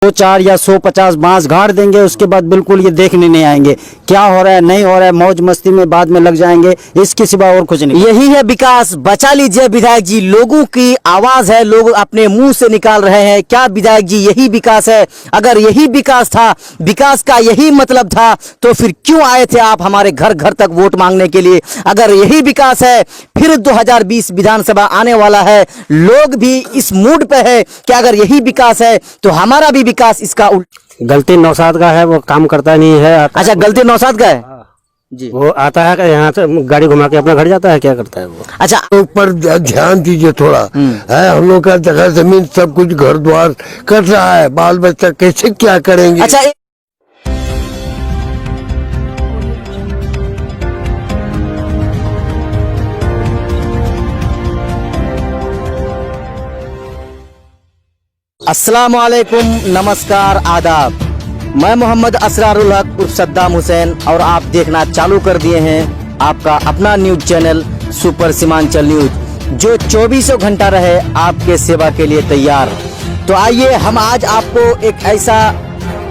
4 या 150 बांस गाड़ देंगे, उसके बाद बिल्कुल ये देखने नहीं आएंगे क्या हो रहा है नहीं हो रहा है, मौज मस्ती में बाद में लग जाएंगे, इसके सिवा और कुछ नहीं। यही है विकास। बचा लीजिए विधायक जी, लोगों की आवाज है, लोग अपने मुंह से निकाल रहे हैं। क्या विधायक जी यही विकास है? अगर यही विकास था, विकास का यही मतलब था, तो फिर क्यों आए थे आप हमारे घर घर तक वोट मांगने के लिए? अगर यही विकास है, फिर 2020 विधानसभा आने वाला है, लोग भी इस मूड पे है कि अगर यही विकास है तो हमारा भी विकास इसका गलती नौशाद का है, वो काम करता नहीं है। अच्छा, गलती नौशाद का है जी। वो आता है यहाँ से गाड़ी घुमा के अपना घर जाता है, क्या करता है वो? अच्छा, ऊपर ध्यान दीजिए थोड़ा है। हम लोग का जगह जमीन सब कुछ घर द्वार कर रहा है, बाल बच्चा कैसे क्या करेंगे? अच्छा, अस्सलाम वालेकुम, नमस्कार, आदाब। मैं मोहम्मद असरारुल हक उर्फ सद्दाम हुसैन और आप देखना चालू कर दिए हैं आपका अपना news channel super Seemanchal news, जो 24 घंटा रहे आपके सेवा के लिए तैयार। तो आइए हम आज आपको एक ऐसा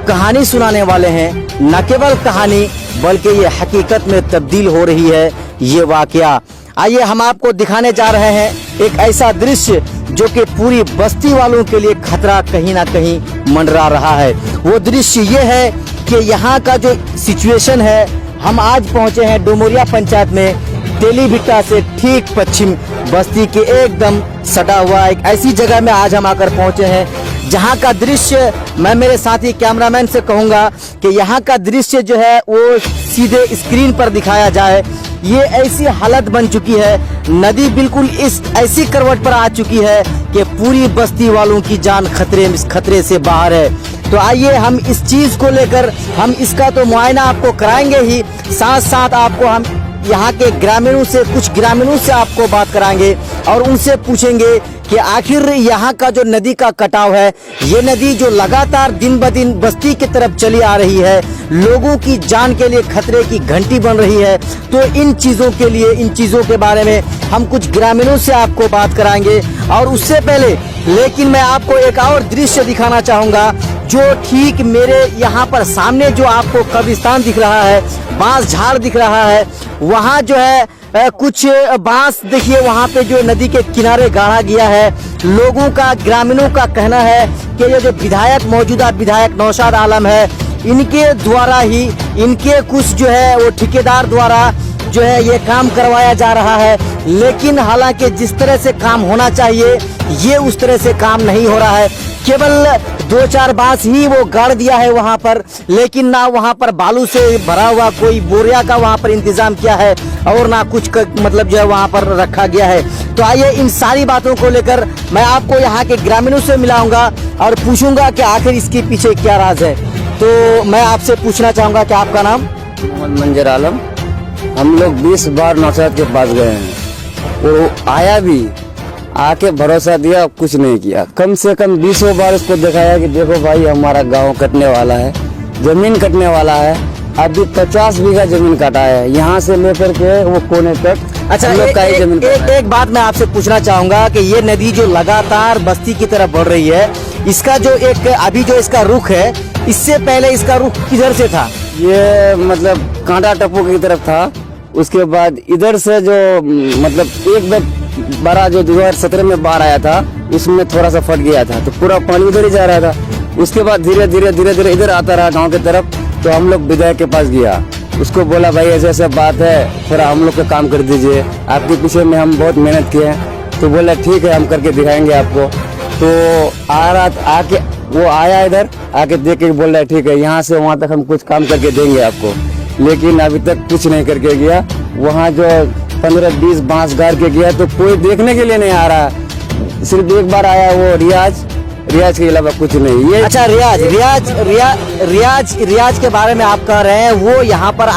कहानी सुनाने वाले हैं, न केवल कहानी बल्कि ये हकीकत में तब्दील हो रही है ये वाकया। आइए हम आपको दिखाने जा रहे हैं एक ऐसा दृश्य जो कि पूरी बस्ती वालों के लिए खतरा कहीं ना कहीं मंडरा रहा है। वो दृश्य ये है कि यहाँ का जो सिचुएशन है, हम आज पहुँचे हैं डुमरिया पंचायत में, तेलीभिट्टा से ठीक पश्चिम बस्ती के एकदम सटा हुआ एक ऐसी जगह में आज हम आकर पहुँचे हैं जहाँ का दृश्य, मैं मेरे साथी कैमरामैन से कहूँगा कि यहाँ का दृश्य जो है वो सीधे स्क्रीन पर दिखाया जाए। ये ऐसी हालत बन चुकी है, नदी बिल्कुल इस ऐसी करवट पर आ चुकी है कि पूरी बस्ती वालों की जान खतरे से बाहर है। तो आइए हम इस चीज को लेकर, हम इसका तो मुआयना आपको कराएंगे ही, साथ साथ आपको हम यहाँ के ग्रामीणों से, कुछ ग्रामीणों से आपको बात कराएंगे और उनसे पूछेंगे कि आखिर यहाँ का जो नदी का कटाव है, ये नदी जो लगातार दिन ब दिन बस्ती की तरफ चली आ रही है, लोगों की जान के लिए खतरे की घंटी बन रही है। तो इन चीज़ों के लिए, इन चीज़ों के बारे में हम कुछ ग्रामीणों से आपको बात कराएंगे। और उससे पहले लेकिन मैं आपको एक और दृश्य दिखाना चाहूँगा, जो ठीक मेरे यहाँ पर सामने जो आपको कब्रिस्तान दिख रहा है, बांस झाड़ दिख रहा है, वहाँ जो है कुछ बांस देखिए, वहाँ पे जो नदी के किनारे गाड़ा गया है। लोगों का, ग्रामीणों का कहना है कि ये जो विधायक, मौजूदा विधायक नौशाद आलम है, इनके द्वारा ही, इनके कुछ जो है वो ठेकेदार द्वारा जो है ये काम करवाया जा रहा है। लेकिन हालांकि जिस तरह से काम होना चाहिए ये उस तरह से काम नहीं हो रहा है। केवल 2-4 बांस ही वो गाड़ दिया है वहाँ पर, लेकिन ना वहाँ पर बालू से भरा हुआ कोई बोरिया का वहाँ पर इंतजाम किया है और ना कुछ मतलब जो है वहाँ पर रखा गया है। तो आइए इन सारी बातों को लेकर मैं आपको यहाँ के ग्रामीणों से मिलाऊंगा और पूछूंगा कि आखिर इसके पीछे क्या राज है। तो मैं आपसे पूछना चाहूँगा कि आपका नाम? मोहम्मद मंजर आलम। हम लोग 20 बार नौशाद के पास गए हैं, वो आया भी, आके भरोसा दिया, कुछ नहीं किया। कम से कम 20 बार उसको दिखाया कि देखो भाई हमारा गांव कटने वाला है, जमीन कटने वाला है। अभी 50 बीघा जमीन काटा है, यहाँ से लेकर के वो कोने तक। अच्छा, एक बात मैं आपसे पूछना चाहूँगा कि ये नदी जो लगातार बस्ती की तरफ बढ़ रही है, इसका जो एक अभी जो इसका रुख है, इससे पहले इसका रुख किधर से था? ये मतलब कांटा टप्पू की तरफ था। उसके बाद इधर से जो मतलब एक बड़ा जो 2017 में बाढ़ आया था, उसमें थोड़ा सा फट गया था, तो पूरा पानी उधर ही जा रहा था। उसके बाद धीरे धीरे इधर आता रहा गांव की तरफ। तो हम लोग विधायक के पास गया, उसको बोला भाई ऐसे ऐसे बात है, थोड़ा हम लोग का काम कर दीजिए, आपके पीछे में हम बहुत मेहनत किए हैं। तो बोला ठीक है, हम करके दिखाएंगे आपको। तो आ रहा, आके वो आया इधर, आके देख के बोल रहा है ठीक है, यहाँ से वहाँ तक हम कुछ काम करके देंगे आपको। लेकिन अभी तक कुछ नहीं करके गया। वहाँ जो 15-20 बांस गाड़ के गया, तो कोई देखने के लिए नहीं आ रहा। सिर्फ एक बार आया वो रियाज के अलावा कुछ नहीं। ये अच्छा, रियाज के बारे में आप कह रहे हैं, वो यहाँ पर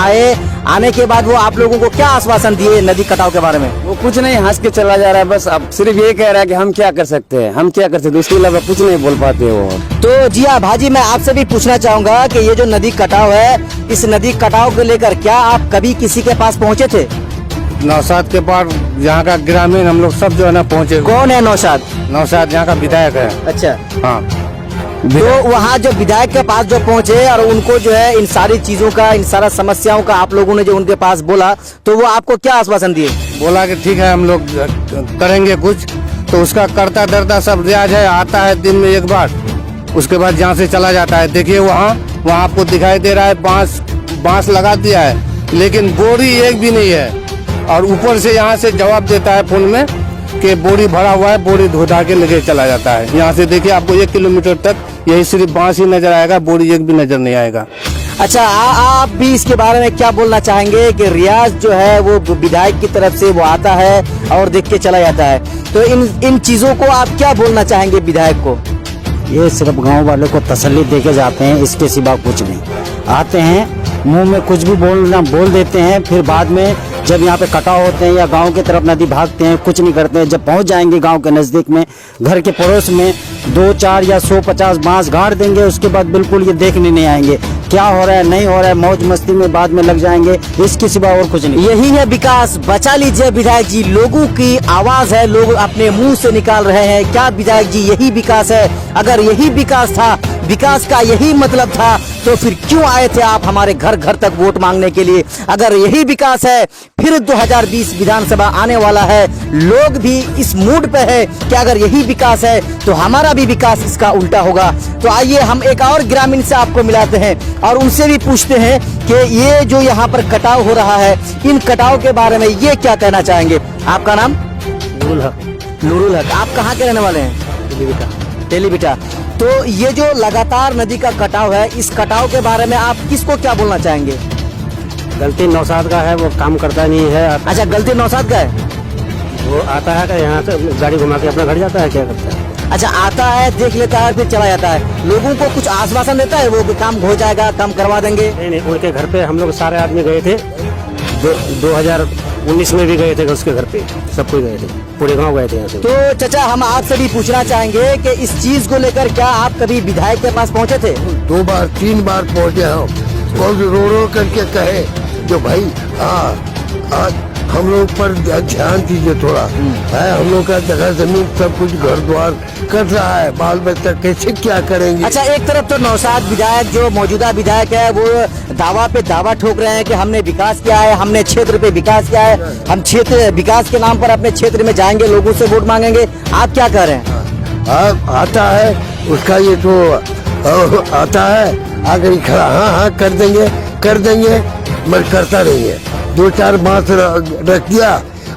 आने के बाद वो आप लोगों को क्या आश्वासन दिए नदी कटाव के बारे में? वो कुछ नहीं, हंस के चला जा रहा है बस। अब सिर्फ ये कह रहा है कि हम क्या कर सकते हैं, हम क्या कर सकते हैं, उसके अलावा कुछ नहीं बोल पाते वो। तो जी हाँ भाजी, मैं आपसे भी पूछना चाहूँगा कि ये जो नदी कटाव है, इस नदी कटाव को लेकर क्या आप कभी किसी के पास पहुँचे थे? नौशाद के पास यहाँ का ग्रामीण हम लोग सब जो है ना पहुँचे। कौन है नौशाद? नौशाद यहाँ का विधायक है। अच्छा, हाँ। तो वहाँ जो विधायक के पास जो पहुंचे और उनको जो है इन सारी चीजों का, इन सारा समस्याओं का आप लोगों ने जो उनके पास बोला, तो वो आपको क्या आश्वासन दिए? बोला कि ठीक है हम लोग करेंगे कुछ। तो उसका करता धरता सब रियाज है, आता है दिन में एक बार, उसके बाद यहाँ से चला जाता है। देखिए वहाँ आपको दिखाई दे रहा है बांस लगा दिया है, लेकिन बोरी एक भी नहीं है। और ऊपर से यहाँ से जवाब देता है फोन में कि बोरी भरा हुआ है, बोरी धोधा के लेके चला जाता है। यहाँ से देखिए आपको 1 किलोमीटर तक यही सिर्फ बांस ही नजर आएगा, बोरी एक भी नजर नहीं आएगा। अच्छा, आप भी इसके बारे में क्या बोलना चाहेंगे कि रियाज जो है वो विधायक की तरफ से वो आता है और देख के चला जाता है, तो इन चीजों को आप क्या बोलना चाहेंगे विधायक को? ये सिर्फ गांव वालों को तसल्ली देके जाते हैं, इसके सिवा कुछ नहीं। आते हैं मुंह में कुछ भी बोल देते हैं, फिर बाद में जब यहाँ पे कटाव होते हैं या गांव की तरफ नदी भागते हैं, कुछ नहीं करते हैं। जब पहुंच जाएंगे गांव के नजदीक में, घर के पड़ोस में 2, 4 या 150 बांस गाड़ देंगे, उसके बाद बिल्कुल ये देखने नहीं आएंगे क्या हो रहा है नहीं हो रहा है, मौज मस्ती में बाद में लग जाएंगे, इसके सिवा और कुछ नहीं। यही है विकास। बचा लीजिए विधायक जी, लोगों की आवाज है, लोग अपने मुंह से निकाल रहे हैं। क्या विधायक जी यही विकास है? अगर यही विकास था, विकास का यही मतलब था, तो फिर क्यों आए थे आप हमारे घर घर तक वोट मांगने के लिए? अगर यही विकास है, फिर 2020 विधानसभा आने वाला है, लोग भी इस मूड पे है कि अगर यही विकास है तो हमारा भी विकास इसका उल्टा होगा। तो आइए हम एक और ग्रामीण से आपको मिलाते हैं और उनसे भी पूछते हैं कि ये जो यहाँ पर कटाव हो रहा है, इन कटाव के बारे में ये क्या कहना चाहेंगे। आपका नाम? नूरुल हक। नूरुल हक। आप कहाँ के रहने वाले हैं? तेलीबिटा। तो ये जो लगातार नदी का कटाव है, इस कटाव के बारे में आप किसको क्या बोलना चाहेंगे? गलती नौसाद का है, वो काम करता नहीं है। अच्छा, गलती नौसाद का है? वो आता है कि यहाँ से गाड़ी घुमा के अपना घर जाता है, क्या करता है? अच्छा, आता है, देख लेता है, फिर चला जाता है। लोगों को कुछ आश्वासन देता है वो कि काम हो जाएगा, काम करवा देंगे? नहीं, उनके घर पे हम लोग सारे आदमी गए थे, 2019 में भी गए थे उसके घर पे, सब कोई गए थे, पूरे गांव गए थे यहाँ से। तो चाचा, हम आपसे भी पूछना चाहेंगे कि इस चीज को लेकर क्या आप कभी विधायक के पास पहुंचे थे? 2 बार 3 बार पहुंचे हम, और रो करके कहे जो भाई हम लोग पर ध्यान दीजिए थोड़ा, है हम लोग का जगह जमीन सब कुछ घर द्वार कर रहा है, बाल बच्चा कैसे क्या करेंगे। अच्छा, एक तरफ तो नौसाद विधायक जो मौजूदा विधायक है वो दावा पे दावा ठोक रहे हैं कि हमने विकास किया है, हमने क्षेत्र पे विकास किया है, हम क्षेत्र विकास के नाम पर अपने क्षेत्र में जाएंगे, लोगों से वोट मांगेंगे। आप क्या कह रहे हैं? आता है उसका ये तो आता है आगे ही खड़ा, हाँ कर देंगे मगर करता नहीं है। 2-4 बांस रख दिया,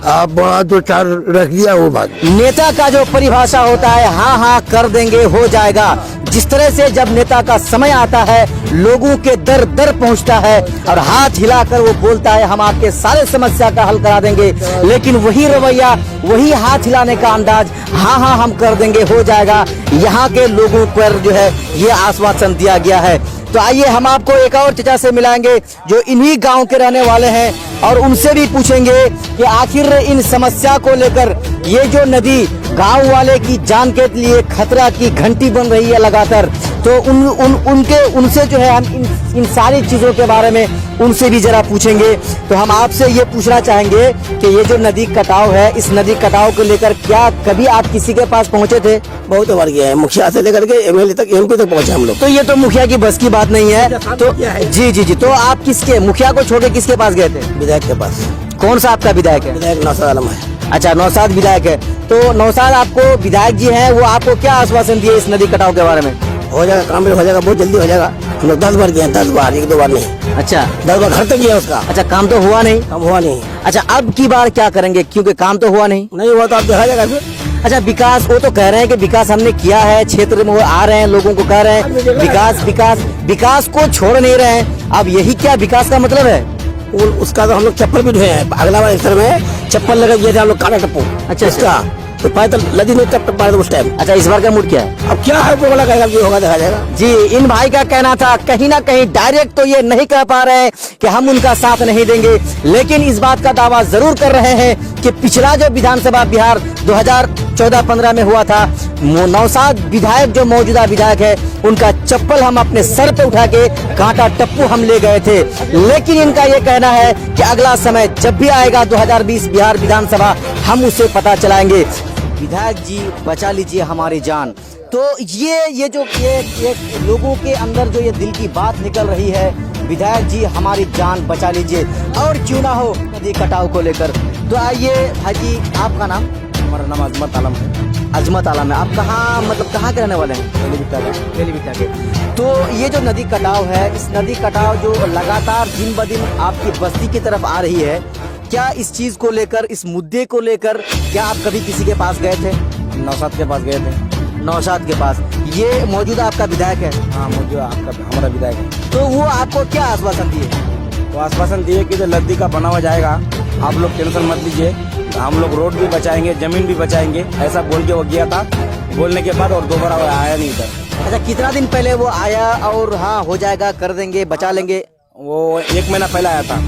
आप बड़ा 2-4 रख दिया, वो बात। नेता का जो परिभाषा होता है, हाँ कर देंगे, हो जाएगा। जिस तरह से जब नेता का समय आता है, लोगों के दर दर पहुंचता है और हाथ हिलाकर वो बोलता है हम आपके सारे समस्या का हल करा देंगे, लेकिन वही रवैया, वही हाथ हिलाने का अंदाज, हाँ हम कर देंगे, हो जाएगा, यहाँ के लोगों पर जो है ये आश्वासन दिया गया है। तो आइए हम आपको एक और चचा से मिलाएंगे जो इन्हीं गांव के रहने वाले हैं और उनसे भी पूछेंगे कि आखिर इन समस्या को लेकर ये जो नदी गांव वाले की जान के लिए खतरा की घंटी बन रही है लगातार, तो उनसे जो है हम इन सारी चीजों के बारे में उनसे भी जरा पूछेंगे। तो हम आपसे ये पूछना चाहेंगे कि ये जो नदी कटाव है, इस नदी कटाव को लेकर क्या कभी आप किसी के पास पहुंचे थे? बहुत बार गया है, मुखिया से लेकर के एमएलए तक, एमपी तक पहुंचे हम लोग। तो ये तो मुखिया की बस की बात नहीं है। तो जी, तो आप किसके, मुखिया को छोड़ के किसके पास गए थे? विधायक के पास। कौन सा आपका विधायक है? विधायक नौसाद आलम है। अच्छा, नौसाद विधायक है। तो नौसाद आपको विधायक जी हैं, वो आपको क्या आश्वासन दिए इस नदी कटाव के बारे में? हो जाएगा, काम हो जाएगा, बहुत जल्दी हो जाएगा। हम लोग 10 बार गए, 10 बार, 1-2 बार नहीं। अच्छा, 10 बार घर तक गया उसका। अच्छा, काम तो हुआ नहीं? काम हुआ नहीं। अच्छा, अब की बार क्या करेंगे, क्योंकि काम तो हुआ नहीं? नहीं हुआ तो आप देखा जाएगा फिर। अच्छा, विकास, वो तो कह रहे हैं कि विकास हमने किया है, क्षेत्र में वो आ रहे हैं, लोगों को कह रहे हैं विकास को छोड़ नहीं रहे हैं। अब यही क्या विकास का मतलब है? उसका तो हम लोग चप्पल भी धोए हैं, अगला बार इस में चप्पल लगा गए थे हम लोग, काला टप्पू। अच्छा, इसका तो पैदल नदी में टप पाए उस टाइम। अच्छा, इस बार का मूड क्या है? अब क्या है, वो वाला कहेगा जो होगा देखा जाएगा। जी, इन भाई का कहना था, कहीं ना कहीं डायरेक्ट तो ये नहीं कह पा रहे हैं कि हम उनका साथ नहीं देंगे, लेकिन इस बात का दावा जरूर कर रहे हैं कि पिछला जो विधानसभा बिहार 2014-15 में हुआ था, नौसाद विधायक जो मौजूदा विधायक है, उनका चप्पल हम अपने सर पे उठा के कांटा टप्पू हम ले गए थे। लेकिन इनका ये कहना है कि अगला समय जब भी आएगा 2020 बिहार विधानसभा, हम उसे पता चलाएंगे। विधायक जी, बचा लीजिए हमारी जान। तो ये लोगों के अंदर जो ये दिल की बात निकल रही है, विधायक जी हमारी जान बचा लीजिए और क्यों ना हो नदी कटाव को लेकर। तो आइए भाई जी, आपका नाम? हमारा नाम अजमत आलम है। अजमत आलम है। आप कहाँ मतलब कहाँ के रहने वाले हैं? बेलीबिट्टा के। तो ये जो नदी कटाव है, इस नदी कटाव जो लगातार दिन ब दिन आपकी बस्ती की तरफ आ रही है, क्या इस चीज को लेकर, इस मुद्दे को लेकर क्या आप कभी किसी के पास गए थे? नौशाद के पास गए थे। नौशाद के पास। ये मौजूदा आपका विधायक है? हाँ, मौजूदा हमारा विधायक है। तो वो आपको क्या आश्वासन दिए? तो आश्वासन दिए कि जो नदी का बना हुआ जाएगा, आप लोग टेंशन मत लीजिए, हम लोग रोड भी बचाएंगे, जमीन भी बचाएंगे, ऐसा बोल के वो गया था। बोलने के बाद और दोबारा वो आया नहीं इधर। अच्छा, कितना दिन पहले वो आया और हाँ हो जाएगा, कर देंगे, बचा लेंगे? वो 1 महीना पहले आया था।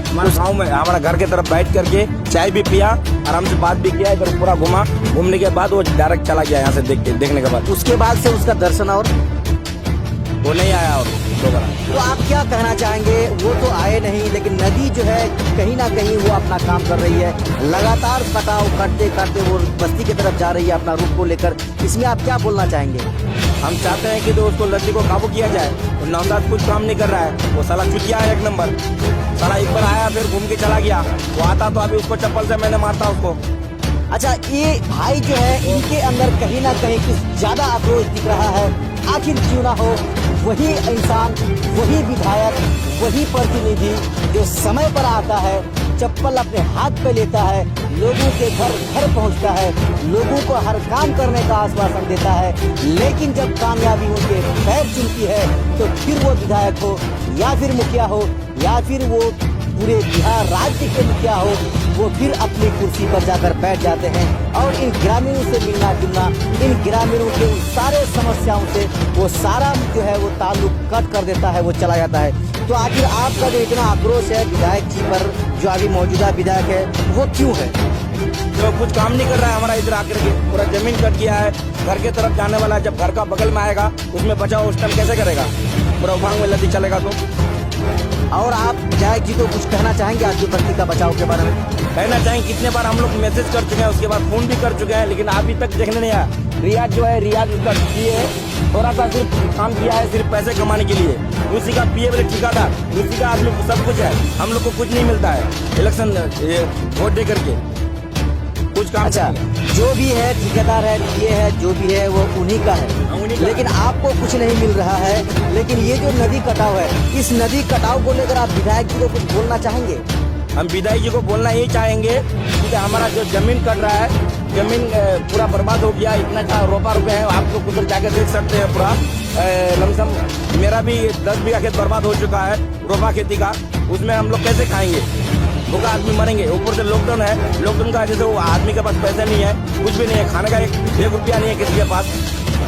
हमारे गाँव में हमारा घर के तरफ बैठ करके चाय भी पिया, आराम से बात भी किया, इधर पूरा घूमा। घूमने के बाद वो डायरेक्ट चला गया यहाँ से देखने के बाद। उसके बाद से उसका दर्शन और वो नहीं आया और दोबारा। तो आप क्या कहना चाहेंगे? वो तो आए नहीं, लेकिन नदी जो है कहीं ना कहीं वो अपना काम कर रही है, लगातार कटाव करते करते वो बस्ती की तरफ जा रही है अपना रूप को लेकर। इसमें आप क्या बोलना चाहेंगे? हम चाहते हैं कि तो उसको नदी को काबू किया जाए। और नौशाद कुछ काम नहीं कर रहा है, वो साला चुतिया है 1 नंबर। साला एक बार आया फिर घूम के चला गया। वो आता तो अभी उसको चप्पल से मैंने मारता उसको। अच्छा, ये भाई जो है इनके अंदर कहीं ना कहीं कुछ ज्यादा आक्रोश दिख रहा है। आखिर क्यों ना हो, वही इंसान, वही विधायक, वही प्रतिनिधि जो समय पर आता है, चप्पल अपने हाथ पे लेता है, लोगों के घर घर पहुंचता है, लोगों को हर काम करने का आश्वासन देता है, लेकिन जब कामयाबी उनके पैर चुनती है तो फिर वो विधायक हो या फिर मुखिया हो या फिर वो पूरे बिहार राज्य के मुखिया हो, वो फिर अपनी कुर्सी पर जाकर बैठ जाते हैं और इन ग्रामीणों से मिलना जुलना, इन ग्रामीणों के उन सारे समस्याओं से वो सारा जो है वो ताल्लुक कट कर देता है, वो चला जाता है। तो आखिर आपका जो इतना आक्रोश है विधायक जी पर, जो अभी मौजूदा विधायक है, वो क्यों है? जो कुछ काम नहीं कर रहा है हमारा इधर आकर के, पूरा जमीन कट किया है। घर के तरफ जाने वाला जब घर का बगल में आएगा उसमें बचाव उस टाइम कैसे करेगा? पूरा उभांग में नदी चलेगा तो। और आप विधायक जी को कुछ कहना चाहेंगे आपकी बस्ती का बचाव के बारे में? कहना चाहेंगे, कितने बार हम लोग मैसेज कर चुके हैं, उसके बाद फोन भी कर चुके हैं, लेकिन अभी तक देखने नहीं आया। रियाज जो है, रियाज उसका किए थोड़ा सा सिर्फ काम किया है, सिर्फ पैसे कमाने के लिए। उसी का पिए वाले ठिकादार, उसी का आदमी सब कुछ है, हम लोग को कुछ नहीं मिलता है इलेक्शन वोट दे करके कुछ काम। अच्छा, जो भी है ठेकेदार है, ये है, जो भी है वो उन्हीं का है, लेकिन आपको कुछ नहीं मिल रहा है। लेकिन ये जो नदी कटाव है, इस नदी कटाव को लेकर आप विधायक जी को कुछ बोलना चाहेंगे? हम विधायक जी को बोलना यही चाहेंगे कि हमारा जो जमीन कट रहा है, जमीन पूरा बर्बाद हो गया। इतना रोपा रुपए है, आप लोग उधर जाकर देख सकते हैं। पूरा लमसम मेरा भी 10 बीघा खेत बर्बाद हो चुका है रोपा खेती का। उसमें हम लोग कैसे खाएंगे? भूखा आदमी मरेंगे। ऊपर से लॉकडाउन है, लॉकडाउन का वजह से वो आदमी के पास पैसे नहीं है, कुछ भी नहीं है, खाने का 1 रुपया नहीं है किसी के पास।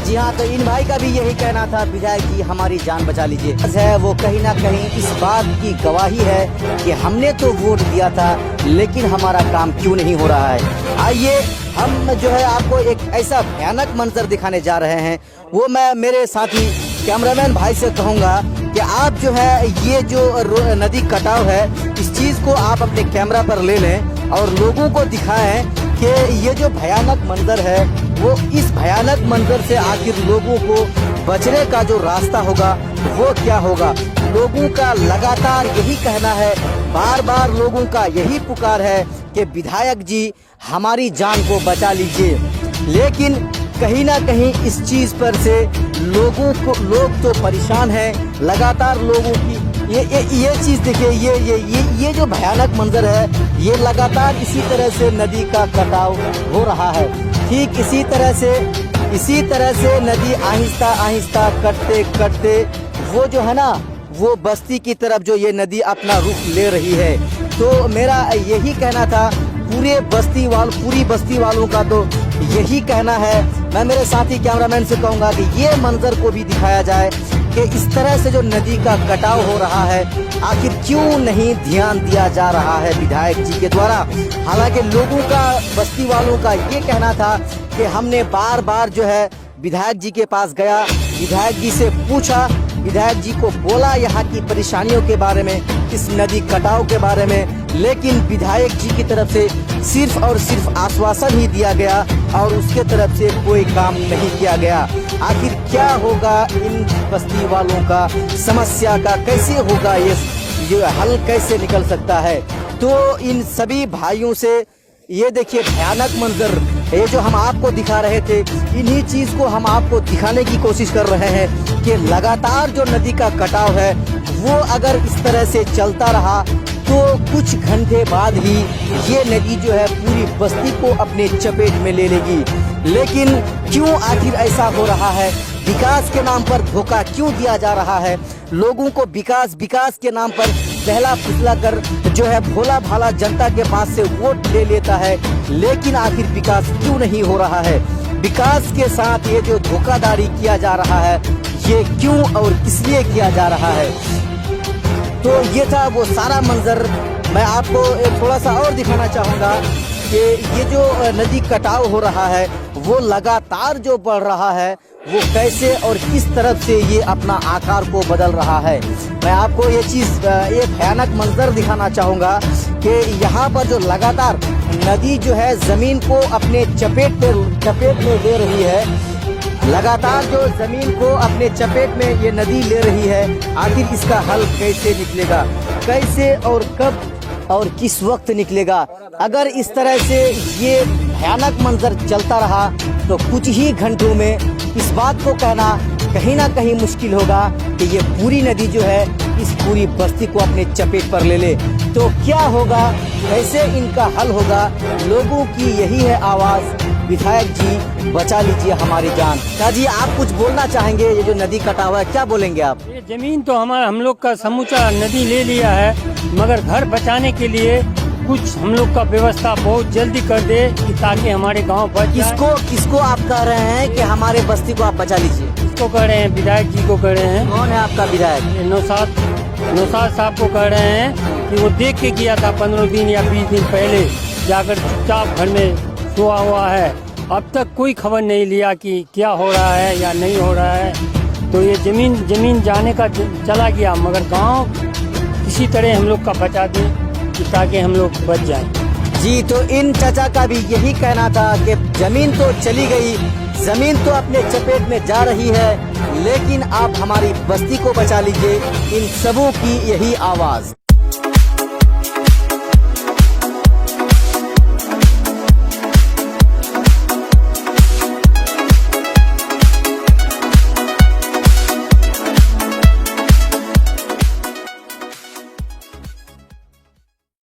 जी हाँ, तो इन भाई का भी यही कहना था, विधायक जी हमारी जान बचा लीजिए। है वो कहीं ना कहीं इस बात की गवाही है कि हमने तो वोट दिया था, लेकिन हमारा काम क्यों नहीं हो रहा है। आइए हम जो है आपको एक ऐसा भयानक मंजर दिखाने जा रहे हैं। वो मैं मेरे साथी कैमरामैन भाई से कहूँगा कि आप जो है ये जो नदी कटाव है, इस चीज़ को आप अपने कैमरा पर ले लें और लोगों को दिखाएं कि ये जो भयानक मंजर है, वो इस भयानक मंजर से आखिर लोगों को बचने का जो रास्ता होगा वो क्या होगा। लोगों का लगातार यही कहना है, बार बार लोगों का यही पुकार है कि विधायक जी हमारी जान को बचा लीजिए। लेकिन कहीं ना कहीं इस चीज पर से लोग तो परेशान हैं। लगातार लोगों की ये चीज देखिए, ये जो भयानक मंजर है, ये लगातार इसी तरह से नदी का कटाव हो रहा है। ठीक इसी तरह से नदी आहिस्ता आहिस्ता कटते कटते वो जो है ना, वो बस्ती की तरफ जो ये नदी अपना रुख ले रही है। तो मेरा यही कहना था, पूरी बस्ती वालों का तो यही कहना है। मैं मेरे साथी कैमरामैन से कहूँगा कि ये मंजर को भी दिखाया जाए कि इस तरह से जो नदी का कटाव हो रहा है, आखिर क्यों नहीं ध्यान दिया जा रहा है विधायक जी के द्वारा। हालांकि लोगों का, बस्ती वालों का ये कहना था कि हमने बार बार जो है विधायक जी के पास गया, विधायक जी से पूछा, विधायक जी को बोला यहाँ की परेशानियों के बारे में, इस नदी कटाव के बारे में, लेकिन विधायक जी की तरफ से सिर्फ और सिर्फ आश्वासन ही दिया गया और उसके तरफ से कोई काम नहीं किया गया। आखिर क्या होगा इन बस्ती वालों का समस्या का, कैसे होगा ये हल कैसे निकल सकता है। तो इन सभी भाइयों से ये देखिए भयानक मंजर, ये जो हम आपको दिखा रहे थे, इन्हीं चीज को हम आपको दिखाने की कोशिश कर रहे हैं कि लगातार जो नदी का कटाव है वो अगर इस तरह से चलता रहा तो कुछ घंटे बाद ही ये नदी जो है पूरी बस्ती को अपने चपेट में ले लेगी। लेकिन क्यों आखिर ऐसा हो रहा है? विकास के नाम पर धोखा क्यों दिया जा रहा है? लोगों को विकास के नाम पर बहला फुसला कर जो है भोला भाला जनता के पास से वोट ले लेता है, लेकिन आखिर विकास क्यों नहीं हो रहा है? विकास के साथ ये जो धोखाधड़ी किया जा रहा है ये क्यों और किस लिए किया जा रहा है? तो ये था वो सारा मंजर। मैं आपको एक थोड़ा सा और दिखाना चाहूँगा कि ये जो नदी कटाव हो रहा है वो लगातार जो बढ़ रहा है वो कैसे और किस तरफ से ये अपना आकार को बदल रहा है। मैं आपको ये चीज़ एक भयानक मंजर दिखाना चाहूँगा कि यहाँ पर जो लगातार नदी जो है ज़मीन को अपने चपेट में ले रही है, लगातार जो ज़मीन को अपने चपेट में ये नदी ले रही है। आखिर इसका हल कैसे निकलेगा, कैसे और कब और किस वक्त निकलेगा? अगर इस तरह से ये भयानक मंजर चलता रहा तो कुछ ही घंटों में इस बात को कहना कहीं ना कहीं मुश्किल होगा कि ये पूरी नदी जो है इस पूरी बस्ती को अपने चपेट पर ले ले। तो क्या होगा, कैसे इनका हल होगा? लोगों की यही है आवाज़, विधायक जी बचा लीजिए हमारी जान। क्या जी आप कुछ बोलना चाहेंगे? ये जो नदी कटा हुआ है क्या बोलेंगे आप? ये जमीन तो हम लोग का समूचा नदी ले लिया है, मगर घर बचाने के लिए कुछ हम लोग का व्यवस्था बहुत जल्दी कर दे कि ताकि हमारे गांव बच जाए। किसको आप कह रहे हैं कि हमारे बस्ती को आप बचा लीजिए? किसको कह रहे हैं? विधायक जी को कह रहे हैं। कौन है आपका विधायक? ये नौशाद साहब को कह रहे हैं कि वो देख के गया था 15 दिन या 20 दिन पहले, जाकर चुपचाप घर में सोया हुआ है। अब तक कोई खबर नहीं लिया कि क्या हो रहा है या नहीं हो रहा है। तो ये जमीन जाने का चला गया, मगर गांव किसी तरह हम लोग का बचा दें कि ताकि हम लोग बच जाएं। जी तो इन चाचा का भी यही कहना था कि जमीन तो चली गई, जमीन तो अपने चपेट में जा रही है, लेकिन आप हमारी बस्ती को बचा लीजिए। इन सबों की यही आवाज़।